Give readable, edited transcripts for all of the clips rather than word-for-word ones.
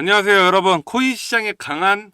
안녕하세요 여러분, 코인 시장에 강한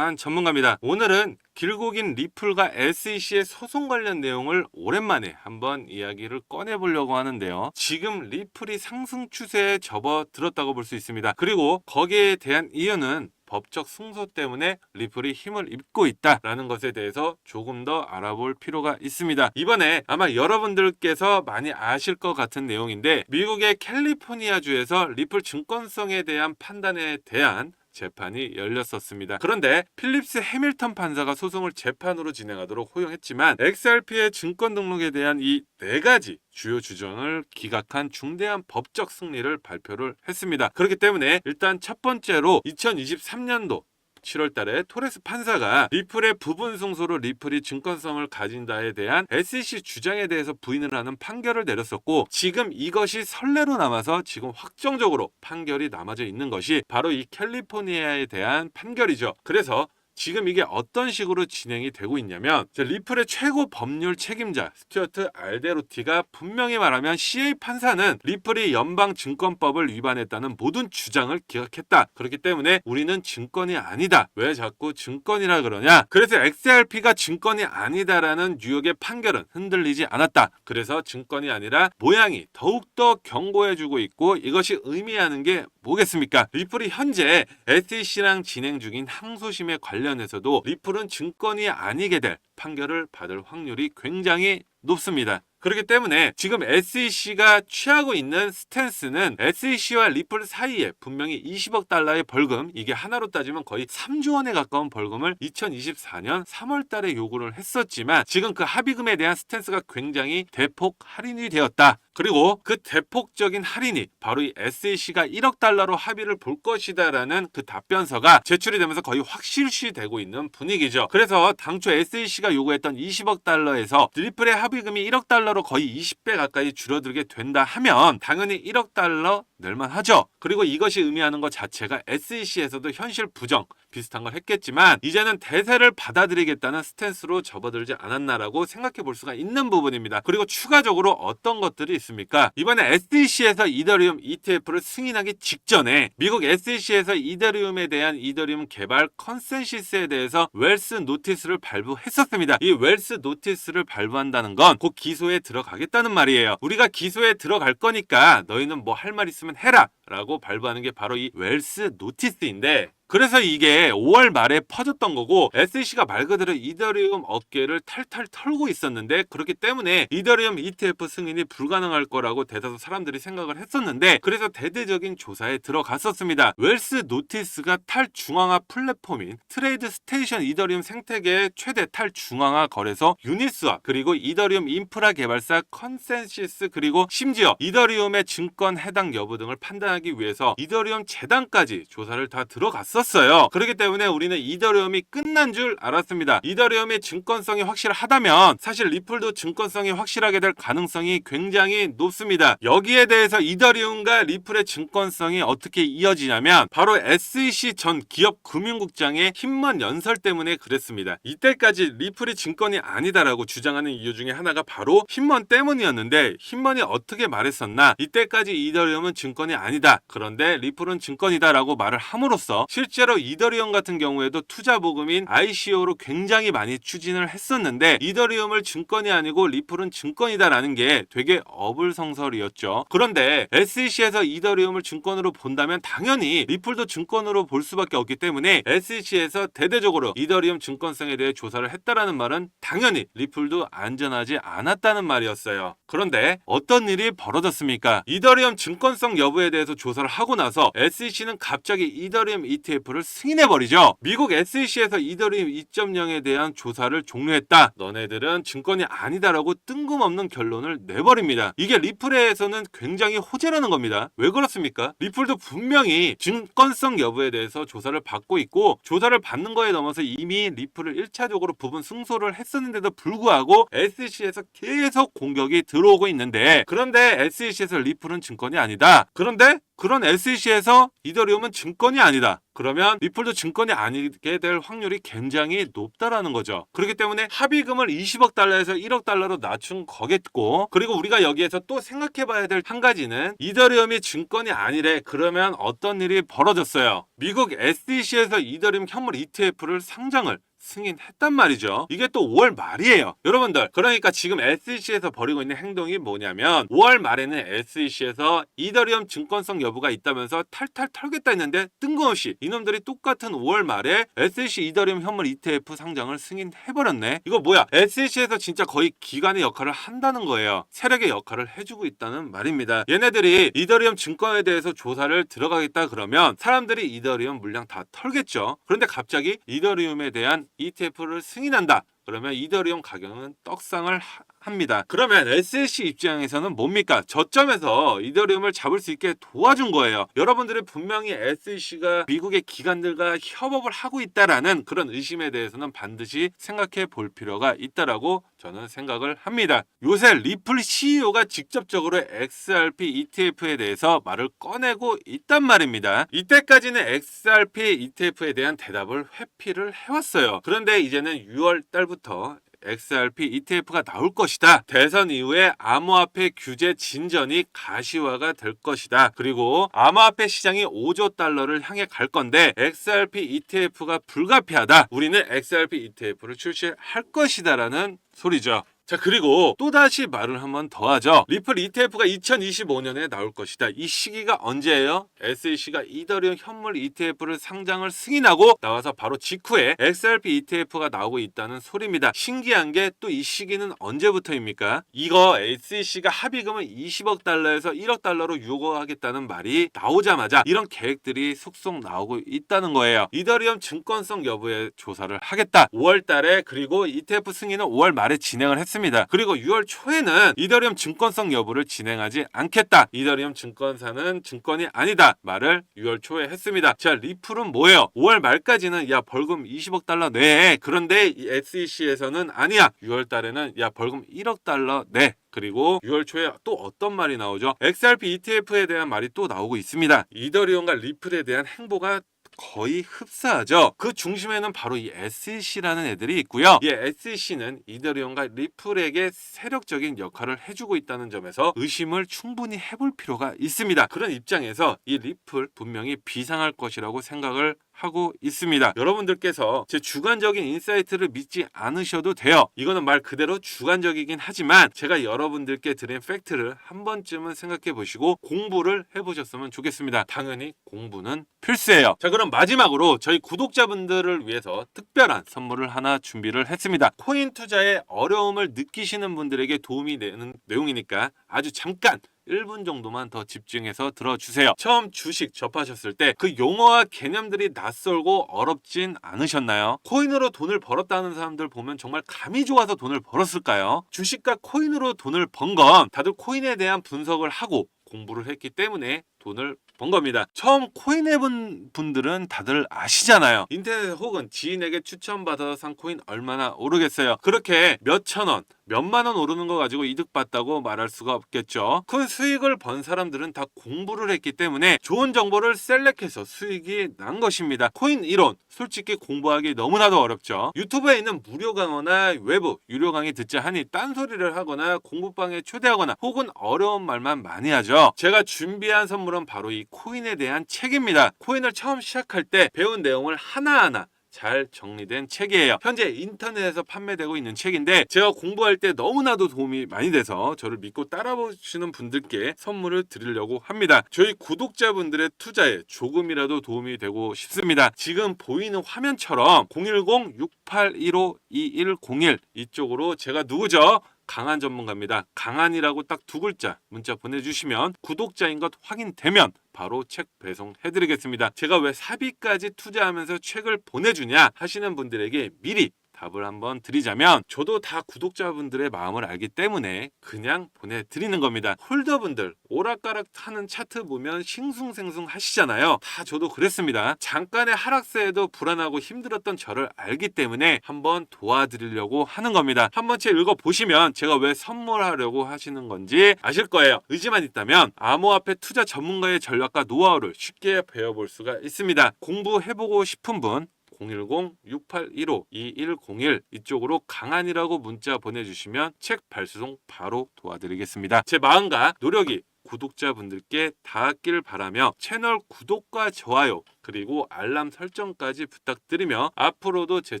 전문가입니다. 오늘은 길고 긴 리플과 SEC의 소송 관련 내용을 오랜만에 한번 이야기를 꺼내보려고 하는데요. 지금 리플이 상승 추세에 접어들었다고 볼 수 있습니다. 그리고 거기에 대한 이유는 법적 승소 때문에 리플이 힘을 입고 있다라는 것에 대해서 조금 더 알아볼 필요가 있습니다. 이번에 아마 여러분들께서 많이 아실 것 같은 내용인데, 미국의 캘리포니아주에서 리플 증권성에 대한 판단에 대한 재판이 열렸었습니다. 그런데 필립스 해밀턴 판사가 소송을 재판으로 진행하도록 허용했지만, XRP의 증권 등록에 대한 이 4가지 주요 주장을 기각한 중대한 법적 승리를 발표를 했습니다. 그렇기 때문에 일단 첫 번째로 2023년도 7월 달에 토레스 판사가 리플의 부분 승소로 리플이 증권성을 가진다에 대한 SEC 주장에 대해서 부인을 하는 판결을 내렸었고, 지금 이것이 선례로 남아서 지금 확정적으로 판결이 남아져 있는 것이 바로 이 캘리포니아에 대한 판결이죠. 그래서 지금 이게 어떤 식으로 진행이 되고 있냐면, 리플의 최고 법률 책임자 스튜어트 알데로티가 분명히 말하면 CA 판사는 리플이 연방증권법을 위반했다는 모든 주장을 기각했다. 그렇기 때문에 우리는 증권이 아니다. 왜 자꾸 증권이라 그러냐? 그래서 XRP가 증권이 아니다라는 뉴욕의 판결은 흔들리지 않았다. 그래서 증권이 아니라 모양이 더욱더 경고해주고 있고, 이것이 의미하는 게 뭐겠습니까? 리플이 현재 SEC랑 진행 중인 항소심에 관련해서도 리플은 증권이 아니게 될 판결을 받을 확률이 굉장히 높습니다. 그렇기 때문에 지금 SEC가 취하고 있는 스탠스는 SEC와 리플 사이에 분명히 20억 달러의 벌금, 이게 하나로 따지면 거의 3조 원에 가까운 벌금을 2024년 3월 달에 요구를 했었지만, 지금 그 합의금에 대한 스탠스가 굉장히 대폭 할인이 되었다. 그리고 그 대폭적인 할인이 바로 이 SEC가 1억 달러로 합의를 볼 것이다라는 그 답변서가 제출이 되면서 거의 확실시되고 있는 분위기죠. 그래서 당초 SEC가 요구했던 20억 달러에서 리플의 합의금이 1억 달러로 거의 20배 가까이 줄어들게 된다 하면 당연히 1억 달러 낼만하죠. 그리고 이것이 의미하는 것 자체가 SEC에서도 현실 부정 비슷한 걸 했겠지만, 이제는 대세를 받아들이겠다는 스탠스로 접어들지 않았나라고 생각해 볼 수가 있는 부분입니다. 그리고 추가적으로 어떤 것들이 있습니까? 이번에 SEC에서 이더리움 ETF를 승인하기 직전에 미국 SEC에서 이더리움에 대한 이더리움 개발 컨센시스에 대해서 웰스 노티스를 발부했었습니다. 이 웰스 노티스를 발부한다는 건 곧 기소에 들어가겠다는 말이에요. 우리가 기소에 들어갈 거니까 너희는 뭐 할 말 있으면 해라 라고 발부하는 게 바로 이 웰스 노티스인데, 그래서 이게 5월 말에 퍼졌던 거고, SEC가 말 그대로 이더리움 업계를 탈탈 털고 있었는데, 그렇기 때문에 이더리움 ETF 승인이 불가능할 거라고 대다수 사람들이 생각을 했었는데, 그래서 대대적인 조사에 들어갔었습니다. 웰스 노티스가 탈중앙화 플랫폼인 트레이드 스테이션 이더리움 생태계의 최대 탈중앙화 거래소 유니스왑, 그리고 이더리움 인프라 개발사 컨센시스, 그리고 심지어 이더리움의 증권 해당 여부 등을 판단하기 위해서 이더리움 재단까지 조사를 다 들어갔었어요. 그렇기 때문에 우리는 이더리움이 끝난 줄 알았습니다. 이더리움의 증권성이 확실하다면 사실 리플도 증권성이 확실하게 될 가능성이 굉장히 높습니다. 여기에 대해서 이더리움과 리플의 증권성이 어떻게 이어지냐면, 바로 SEC 전 기업금융국장의 힘먼 연설 때문에 그랬습니다. 이때까지 리플이 증권이 아니다라고 주장하는 이유 중에 하나가 바로 힘먼 때문이었는데, 힘먼이 어떻게 말했었나? 이때까지 이더리움은 증권이 아니다, 그런데 리플은 증권이다라고 말을 함으로써 실제로 이더리움 같은 경우에도 투자 보금인 ICO로 굉장히 많이 추진을 했었는데, 이더리움을 증권이 아니고 리플은 증권이다라는 게 되게 어불성설이었죠. 그런데 SEC에서 이더리움을 증권으로 본다면 당연히 리플도 증권으로 볼 수밖에 없기 때문에 SEC에서 대대적으로 이더리움 증권성에 대해 조사를 했다라는 말은 당연히 리플도 안전하지 않았다는 말이었어요. 그런데 어떤 일이 벌어졌습니까? 이더리움 증권성 여부에 대해서 조사를 하고 나서 SEC는 갑자기 이더리움 ETF를 승인해버리죠. 미국 SEC에서 이더리움 2.0에 대한 조사를 종료했다, 너네들은 증권이 아니다라고 뜬금없는 결론을 내버립니다. 이게 리플에서는 굉장히 호재라는 겁니다. 왜 그렇습니까? 리플도 분명히 증권성 여부에 대해서 조사를 받고 있고, 조사를 받는 거에 넘어서 이미 리플을 1차적으로 부분 승소를 했었는데도 불구하고 SEC에서 계속 공격이 들어오고 있는데, 그런데 SEC에서 리플은 증권이 아니다, 그런데 그런 SEC에서 이더리움은 증권이 아니다. 그러면 리플도 증권이 아니게 될 확률이 굉장히 높다라는 거죠. 그렇기 때문에 합의금을 20억 달러에서 1억 달러로 낮춘 거겠고, 그리고 우리가 여기에서 또 생각해 봐야 될 한 가지는 이더리움이 증권이 아니래. 그러면 어떤 일이 벌어졌어요. 미국 SEC에서 이더리움 현물 ETF를 상장을 승인했단 말이죠. 이게 또 5월 말이에요. 여러분들, 그러니까 지금 SEC에서 벌이고 있는 행동이 뭐냐면 5월 말에는 SEC에서 이더리움 증권성 여부가 있다면서 탈탈 털겠다 했는데 뜬금없이 이놈들이 똑같은 5월 말에 SEC 이더리움 현물 ETF 상장을 승인해버렸네. 이거 뭐야? SEC에서 진짜 거의 기관의 역할을 한다는 거예요. 세력의 역할을 해주고 있다는 말입니다. 얘네들이 이더리움 증권에 대해서 조사를 들어가겠다 그러면 사람들이 이더리움 물량 다 털겠죠. 그런데 갑자기 이더리움에 대한 ETF를 승인한다. 그러면 이더리움 가격은 떡상을 합니다. 그러면 SEC 입장에서는 뭡니까? 저점에서 이더리움을 잡을 수 있게 도와준 거예요. 여러분들이 분명히 SEC가 미국의 기관들과 협업을 하고 있다라는 그런 의심에 대해서는 반드시 생각해 볼 필요가 있다라고 저는 생각을 합니다. 요새 리플 CEO가 직접적으로 XRP ETF에 대해서 말을 꺼내고 있단 말입니다. 이때까지는 XRP ETF에 대한 대답을 회피를 해왔어요. 그런데 이제는 6월 달부터 XRP ETF가 나올 것이다. 대선 이후에 암호화폐 규제 진전이 가시화가 될 것이다. 그리고 암호화폐 시장이 5조 달러를 향해 갈 건데 XRP ETF가 불가피하다. 우리는 XRP ETF를 출시할 것이다라는 소리죠. 자, 그리고 또다시 말을 한번 더 하죠. 리플 ETF가 2025년에 나올 것이다. 이 시기가 언제예요? SEC가 이더리움 현물 ETF를 상장을 승인하고 나와서 바로 직후에 XRP ETF가 나오고 있다는 소리입니다. 신기한 게 또 이 시기는 언제부터입니까? 이거 SEC가 합의금을 20억 달러에서 1억 달러로 요구하겠다는 말이 나오자마자 이런 계획들이 속속 나오고 있다는 거예요. 이더리움 증권성 여부에 조사를 하겠다. 5월 달에, 그리고 ETF 승인은 5월 말에 진행을 했습니다. 그리고 6월 초에는 이더리움 증권성 여부를 진행하지 않겠다. 이더리움 증권사는 증권이 아니다. 말을 6월 초에 했습니다. 자, 리플은 뭐예요? 5월 말까지는 야 벌금 20억 달러 내. 그런데 이 SEC에서는 아니야. 6월 달에는 야 벌금 1억 달러 내. 그리고 6월 초에 또 어떤 말이 나오죠? XRP ETF에 대한 말이 또 나오고 있습니다. 이더리움과 리플에 대한 행보가 거의 흡사하죠. 그 중심에는 바로 이 SEC라는 애들이 있고요. 이 SEC는 이더리움과 리플에게 세력적인 역할을 해주고 있다는 점에서 의심을 충분히 해볼 필요가 있습니다. 그런 입장에서 이 리플 분명히 비상할 것이라고 생각을 하고 있습니다. 여러분들께서 제 주관적인 인사이트를 믿지 않으셔도 돼요. 이거는 말 그대로 주관적이긴 하지만 제가 여러분들께 드린 팩트를 한 번쯤은 생각해 보시고 공부를 해보셨으면 좋겠습니다. 당연히 공부는 필수예요. 자, 그럼 마지막으로 저희 구독자분들을 위해서 특별한 선물을 하나 준비를 했습니다. 코인 투자에 어려움을 느끼시는 분들에게 도움이 되는 내용이니까 아주 잠깐 1분 정도만 더 집중해서 들어주세요. 처음 주식 접하셨을 때 그 용어와 개념들이 낯설고 어렵진 않으셨나요? 코인으로 돈을 벌었다는 사람들 보면 정말 감이 좋아서 돈을 벌었을까요? 주식과 코인으로 돈을 번 건 다들 코인에 대한 분석을 하고 공부를 했기 때문에 돈을 번 겁니다. 처음 코인 해본 분들은 다들 아시잖아요. 인터넷 혹은 지인에게 추천받아서 산 코인 얼마나 오르겠어요. 그렇게 몇천 원, 몇만 원 오르는 거 가지고 이득 봤다고 말할 수가 없겠죠. 큰 수익을 번 사람들은 다 공부를 했기 때문에 좋은 정보를 셀렉해서 수익이 난 것입니다. 코인 이론 솔직히 공부하기 너무나도 어렵죠. 유튜브에 있는 무료 강의나 외부 유료 강의 듣자 하니 딴소리를 하거나 공부방에 초대하거나 혹은 어려운 말만 많이 하죠. 제가 준비한 선물은 바로 이 코인에 대한 책입니다. 코인을 처음 시작할 때 배운 내용을 하나하나 잘 정리된 책이에요. 현재 인터넷에서 판매되고 있는 책인데 제가 공부할 때 너무나도 도움이 많이 돼서 저를 믿고 따라보시는 분들께 선물을 드리려고 합니다. 저희 구독자분들의 투자에 조금이라도 도움이 되고 싶습니다. 지금 보이는 화면처럼 010-6815-2101 이쪽으로 제가 누구죠? 강한 전문가입니다. 강한이라고 딱 두 글자 문자 보내주시면 구독자인 것 확인되면 바로 책 배송해드리겠습니다. 제가 왜 사비까지 투자하면서 책을 보내주냐 하시는 분들에게 미리 답을 한번 드리자면 저도 다 구독자분들의 마음을 알기 때문에 그냥 보내드리는 겁니다. 홀더분들 오락가락 하는 차트 보면 싱숭생숭 하시잖아요. 다 저도 그랬습니다. 잠깐의 하락세에도 불안하고 힘들었던 저를 알기 때문에 한번 도와드리려고 하는 겁니다. 한 번쯤 읽어보시면 제가 왜 선물하려고 하시는 건지 아실 거예요. 의지만 있다면 암호화폐 투자 전문가의 전략과 노하우를 쉽게 배워볼 수가 있습니다. 공부해보고 싶은 분 010-6815-2101 이쪽으로 강한이라고 문자 보내주시면 책 발송 바로 도와드리겠습니다. 제 마음과 노력이 구독자분들께 닿았길 바라며 채널 구독과 좋아요 그리고 알람 설정까지 부탁드리며 앞으로도 제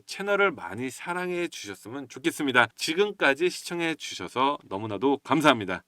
채널을 많이 사랑해 주셨으면 좋겠습니다. 지금까지 시청해 주셔서 너무나도 감사합니다.